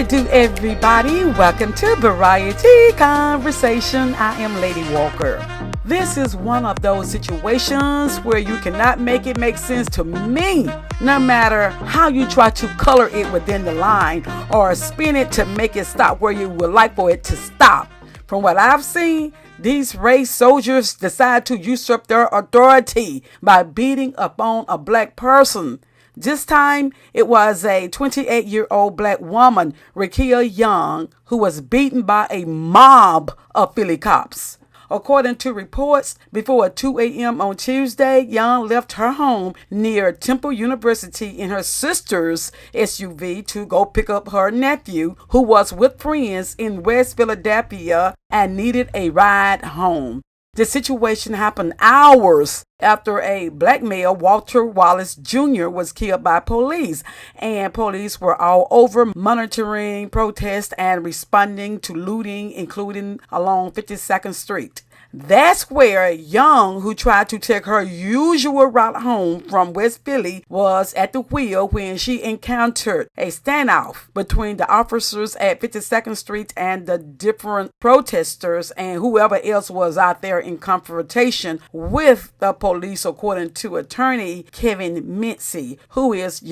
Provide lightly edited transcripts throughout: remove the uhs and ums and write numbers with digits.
do, everybody? Welcome to Variety Conversation. I am Lady Walker. This is one of those situations where you cannot make it make sense to me, no matter how you try to color it within the line or spin it to make it stop where you would like for it to stop. From what I've seen, these race soldiers decide to usurp their authority by beating upon a black person. This time, it was a 28-year-old black woman, Rickia Young, who was beaten by a mob of Philly cops. According to reports, before 2 a.m. on Tuesday, Young left her home near Temple University in her sister's SUV to go pick up her nephew, who was with friends in West Philadelphia and needed a ride home. The situation happened hours after a black male, Walter Wallace Jr., was killed by police, and police were all over monitoring protests and responding to looting, including along 52nd Street. That's where Young, who tried to take her usual route home from West Philly, was at the wheel when she encountered a standoff between the officers at 52nd Street and the different protesters and whoever else was out there in confrontation with the police, according to Attorney Kevin Mincey, who is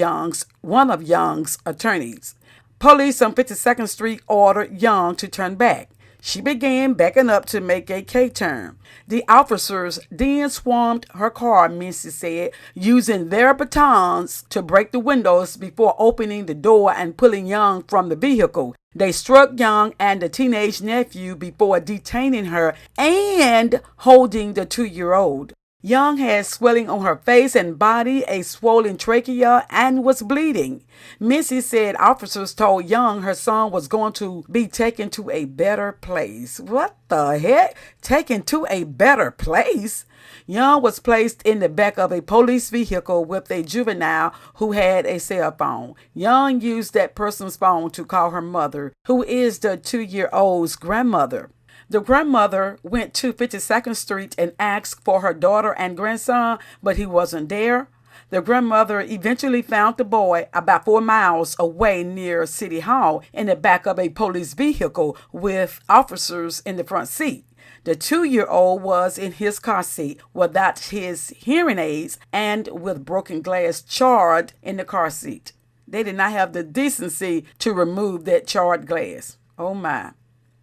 one of Young's attorneys. Police on 52nd Street ordered Young to turn back. She began backing up to make a K-turn. The officers then swarmed her car, Mincey said, using their batons to break the windows before opening the door and pulling Young from the vehicle. They struck Young and the teenage nephew before detaining her and holding the 2-year-old. Young had swelling on her face and body, a swollen trachea, and was bleeding. Mincey said officers told Young her son was going to be taken to a better place. What the heck? Taken to a better place? Young was placed in the back of a police vehicle with a juvenile who had a cell phone. Young used that person's phone to call her mother, who is the 2-year-old's grandmother. The grandmother went to 52nd Street and asked for her daughter and grandson, but he wasn't there. The grandmother eventually found the boy about 4 miles away near City Hall in the back of a police vehicle with officers in the front seat. The 2-year-old was in his car seat without his hearing aids and with broken glass charred in the car seat. They did not have the decency to remove that charred glass. Oh my.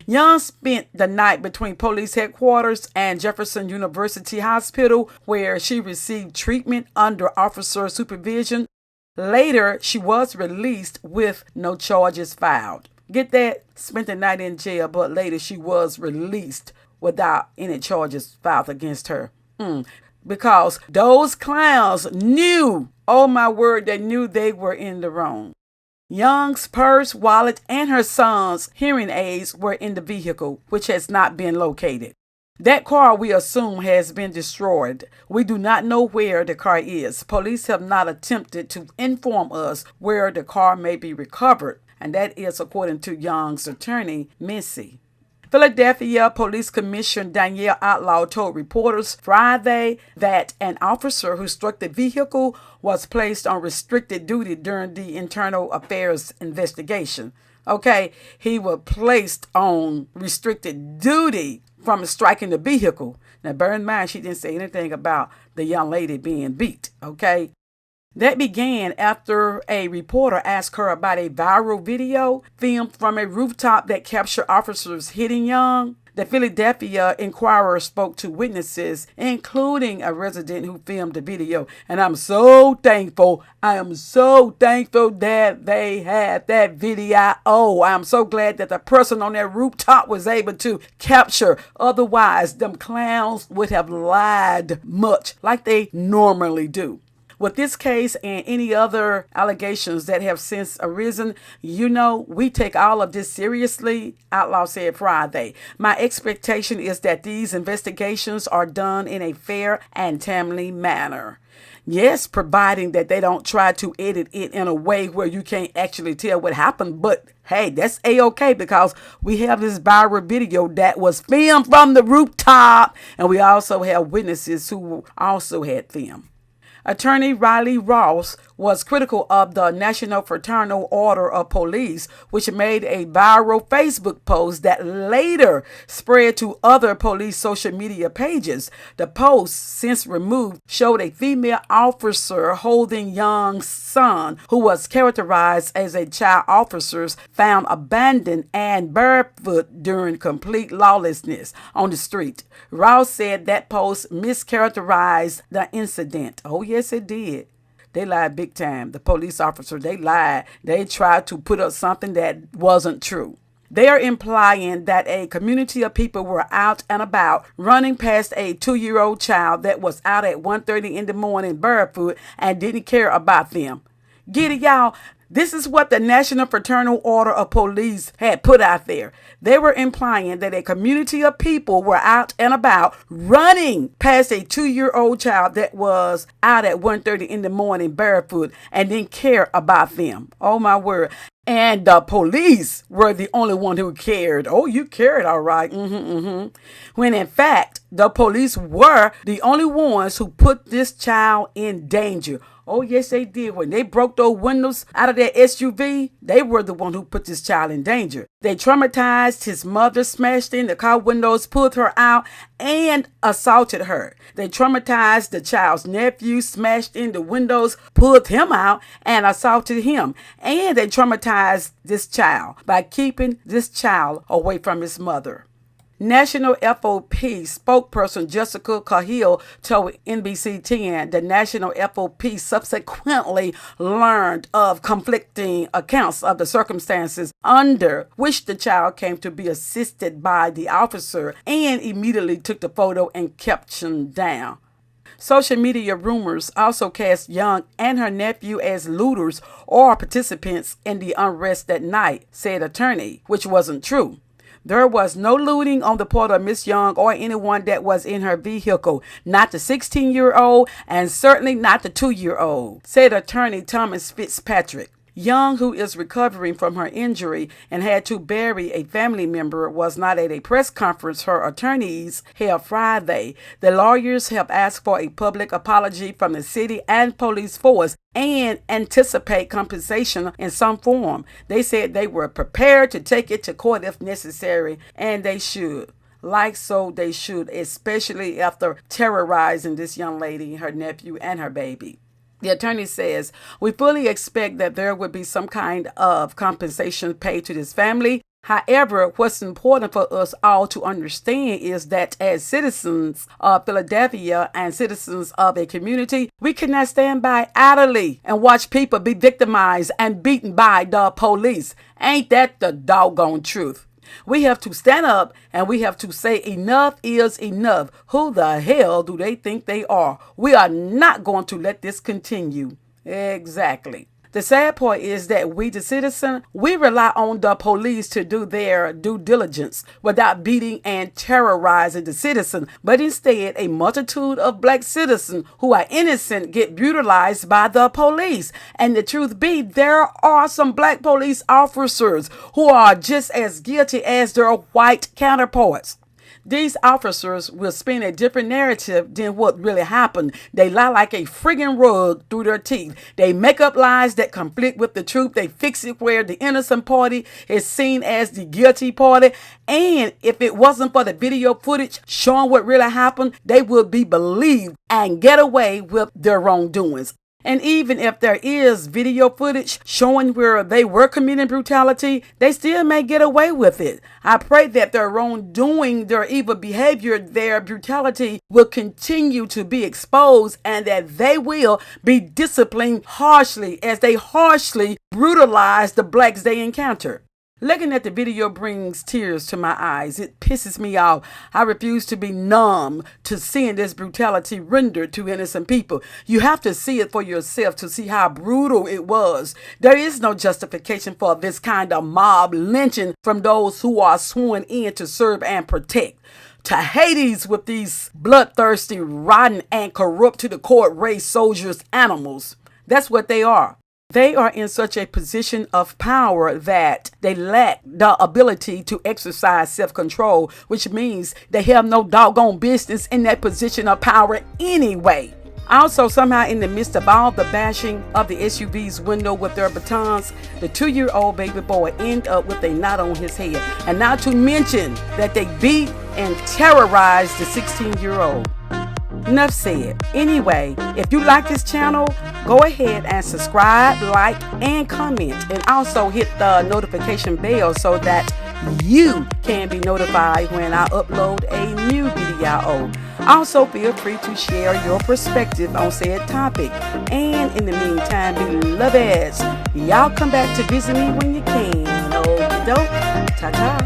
Young spent the night between police headquarters and Jefferson University Hospital, where she received treatment under officer supervision. Later, she was released with no charges filed. Get that? Spent the night in jail, but later she was released without any charges filed against her. Because those clowns knew, oh my word, they knew they were in the wrong. Young's purse, wallet, and her son's hearing aids were in the vehicle, which has not been located. That car, we assume, has been destroyed. We do not know where the car is. Police have not attempted to inform us where the car may be recovered, and that is according to Young's attorney, Mincey. Philadelphia Police Commissioner Danielle Outlaw told reporters Friday that an officer who struck the vehicle was placed on restricted duty during the internal affairs investigation. Okay, he was placed on restricted duty from striking the vehicle. Now, bear in mind, she didn't say anything about the young lady being beat, okay? That began after a reporter asked her about a viral video filmed from a rooftop that captured officers hitting Young. The Philadelphia Inquirer spoke to witnesses, including a resident who filmed the video. And I am so thankful that they had that video. Oh, I'm so glad that the person on that rooftop was able to capture. Otherwise, them clowns would have lied much like they normally do. With this case and any other allegations that have since arisen, we take all of this seriously, Outlaw said Friday. My expectation is that these investigations are done in a fair and timely manner. Yes, providing that they don't try to edit it in a way where you can't actually tell what happened. But hey, that's A-okay because we have this viral video that was filmed from the rooftop. And we also have witnesses who also had film. Attorney Riley Ross was critical of the National Fraternal Order of Police, which made a viral Facebook post that later spread to other police social media pages. The post, since removed, showed a female officer holding Young's son, who was characterized as a child officer, found abandoned and barefoot during complete lawlessness on the street. Rouse said that post mischaracterized the incident. Oh, yes, it did. They lied big time. The police officer, they lied. They tried to put up something that wasn't true. They are implying that a community of people were out and about running past a 2-year-old child that was out at 1:30 in the morning barefoot and didn't care about them. Get it, y'all? This is what the National Fraternal Order of Police had put out there. They were implying that a community of people were out and about running past a 2-year-old child that was out at 1:30 in the morning barefoot and didn't care about them. Oh, my word. And the police were the only one who cared. Oh, you cared, all right. When in fact, the police were the only ones who put this child in danger. Oh, yes, they did. When they broke those windows out of that SUV, they were the one who put this child in danger. They traumatized his mother, smashed in the car windows, pulled her out, and assaulted her. They traumatized the child's nephew, smashed in the windows, pulled him out, and assaulted him. And they traumatized this child by keeping this child away from his mother. National FOP spokesperson Jessica Cahill told NBC 10 the National FOP subsequently learned of conflicting accounts of the circumstances under which the child came to be assisted by the officer and immediately took the photo and caption down. Social media rumors also cast Young and her nephew as looters or participants in the unrest that night, said attorney, which wasn't true. There was no looting on the part of Miss Young or anyone that was in her vehicle, not the 16-year-old and certainly not the 2-year-old, said attorney Thomas Fitzpatrick. Young, who is recovering from her injury and had to bury a family member, was not at a press conference her attorneys held Friday. The lawyers have asked for a public apology from the city and police force and anticipate compensation in some form. They said they were prepared to take it to court if necessary, and they should. Like so they should, especially after terrorizing this young lady, her nephew, and her baby. The attorney says, we fully expect that there would be some kind of compensation paid to this family. However, what's important for us all to understand is that as citizens of Philadelphia and citizens of a community, we cannot stand by idly and watch people be victimized and beaten by the police. Ain't that the doggone truth? We have to stand up and we have to say enough is enough. Who the hell do they think they are? We are not going to let this continue. Exactly. The sad part is that we, the citizen, we rely on the police to do their due diligence without beating and terrorizing the citizen. But instead, a multitude of black citizens who are innocent get brutalized by the police. And the truth be, there are some black police officers who are just as guilty as their white counterparts. These officers will spin a different narrative than what really happened. They lie like a friggin' rug through their teeth. They make up lies that conflict with the truth. They fix it where the innocent party is seen as the guilty party. And if it wasn't for the video footage showing what really happened, they would be believed and get away with their wrongdoings. And even if there is video footage showing where they were committing brutality, they still may get away with it. I pray that their wrongdoing, their evil behavior, their brutality will continue to be exposed and that they will be disciplined harshly as they harshly brutalize the blacks they encounter. Looking at the video brings tears to my eyes. It pisses me off. I refuse to be numb to seeing this brutality rendered to innocent people. You have to see it for yourself to see how brutal it was. There is no justification for this kind of mob lynching from those who are sworn in to serve and protect. To Hades with these bloodthirsty, rotten, and corrupt to the core race soldiers animals. That's what they are. They are in such a position of power that they lack the ability to exercise self-control, which means they have no doggone business in that position of power anyway. Also, somehow in the midst of all the bashing of the SUV's window with their batons, the 2-year-old baby boy ended up with a knot on his head. And not to mention that they beat and terrorized the 16-year-old. Enough said. Anyway, if you like this channel, go ahead and subscribe, like, and comment. And also hit the notification bell so that you can be notified when I upload a new video. Also, feel free to share your perspective on said topic. And in the meantime, beloveds, y'all come back to visit me when you can. Okey-doke. Ta-ta.